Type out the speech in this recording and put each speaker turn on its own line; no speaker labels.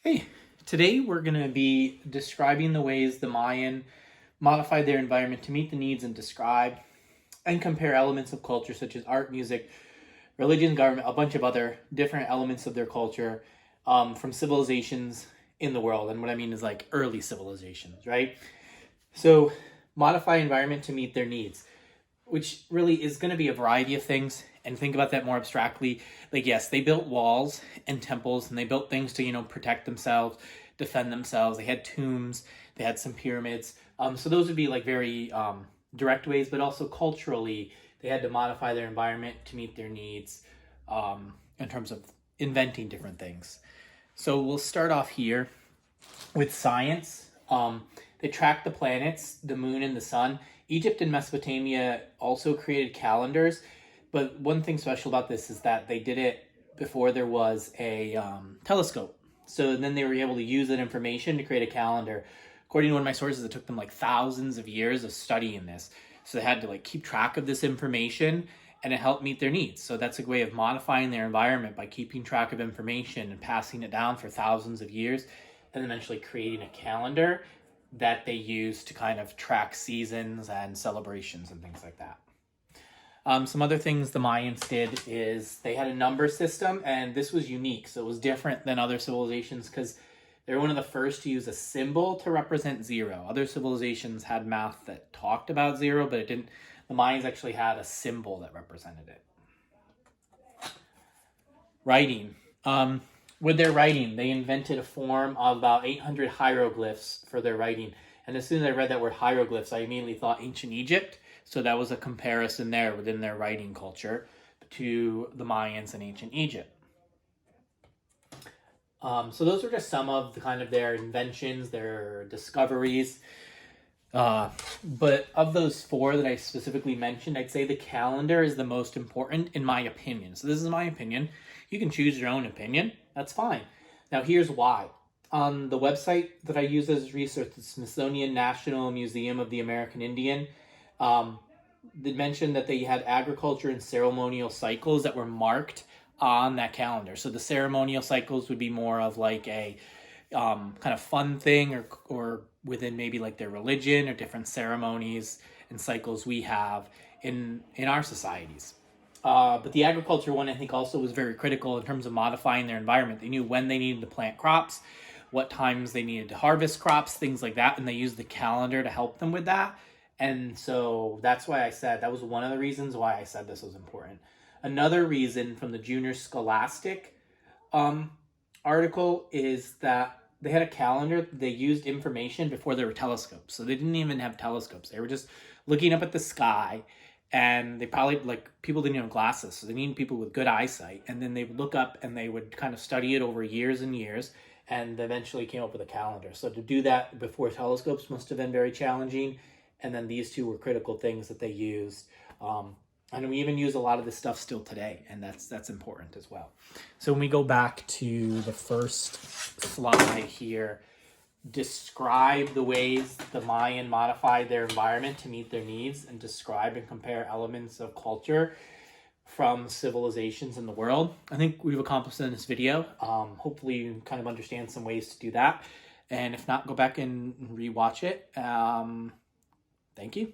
Hey, today we're going to be describing the ways the Mayan modified their environment to meet the needs and describe and compare elements of culture such as art, music, religion, government, a bunch of other different elements of their culture from civilizations in the world. And what I mean is like early civilizations, right? So modify environment to meet their needs, which really is going to be a variety of things. And think about that more abstractly. Like, yes, they built walls and temples and they built things to, protect themselves, defend themselves. They had tombs, they had some pyramids. So those would be like very direct ways, but also culturally, they had to modify their environment to meet their needs in terms of inventing different things. So we'll start off here with science. They tracked the planets, the moon, and the sun. Egypt and Mesopotamia also created calendars, but one thing special about this is that they did it before there was a telescope. So then they were able to use that information to create a calendar. According to one of my sources, it took them like thousands of years of studying this. So they had to keep track of this information, and it helped meet their needs. So that's a way of modifying their environment by keeping track of information and passing it down for thousands of years, and eventually creating a calendar that they use to kind of track seasons and celebrations and things like that. Some other things the Mayans did is they had a number system, and this was unique. So it was different than other civilizations because they were one of the first to use a symbol to represent zero. Other civilizations had math that talked about zero, but it didn't. The Mayans actually had a symbol that represented it. Writing. With their writing, they invented a form of about 800 hieroglyphs for their writing. And as soon as I read that word hieroglyphs, I immediately thought ancient Egypt. So that was a comparison there within their writing culture to the Mayans in ancient Egypt. So those are just some of the kind of their inventions, their discoveries. But of those four that I specifically mentioned, I'd say the calendar is the most important in my opinion. So this is my opinion. You can choose your own opinion. That's fine. Now here's why. On the website that I use as research, the Smithsonian National Museum of the American Indian, they mentioned that they had agriculture and ceremonial cycles that were marked on that calendar. So the ceremonial cycles would be more of like a kind of fun thing or within maybe like their religion or different ceremonies and cycles we have in our societies. But the agriculture one, I think, also was very critical in terms of modifying their environment. They knew when they needed to plant crops, what times they needed to harvest crops, things like that, and they used the calendar to help them with that. And so that's why I said, that was one of the reasons why I said this was important. Another reason from the Junior Scholastic article is that they had a calendar. They used information before there were telescopes. So they didn't even have telescopes. They were just looking up at the sky, and they probably, people didn't have glasses. So they needed people with good eyesight. And then they would look up and they would kind of study it over years and years, and eventually came up with a calendar. So to do that before telescopes must have been very challenging. And then these two were critical things that they used. And we even use a lot of this stuff still today, and that's important as well. So when we go back to the first slide here, describe the ways the Mayan modified their environment to meet their needs, and describe and compare elements of culture from civilizations in the world. I think we've accomplished in this video. Hopefully you kind of understand some ways to do that. And if not, go back and rewatch it. Thank you.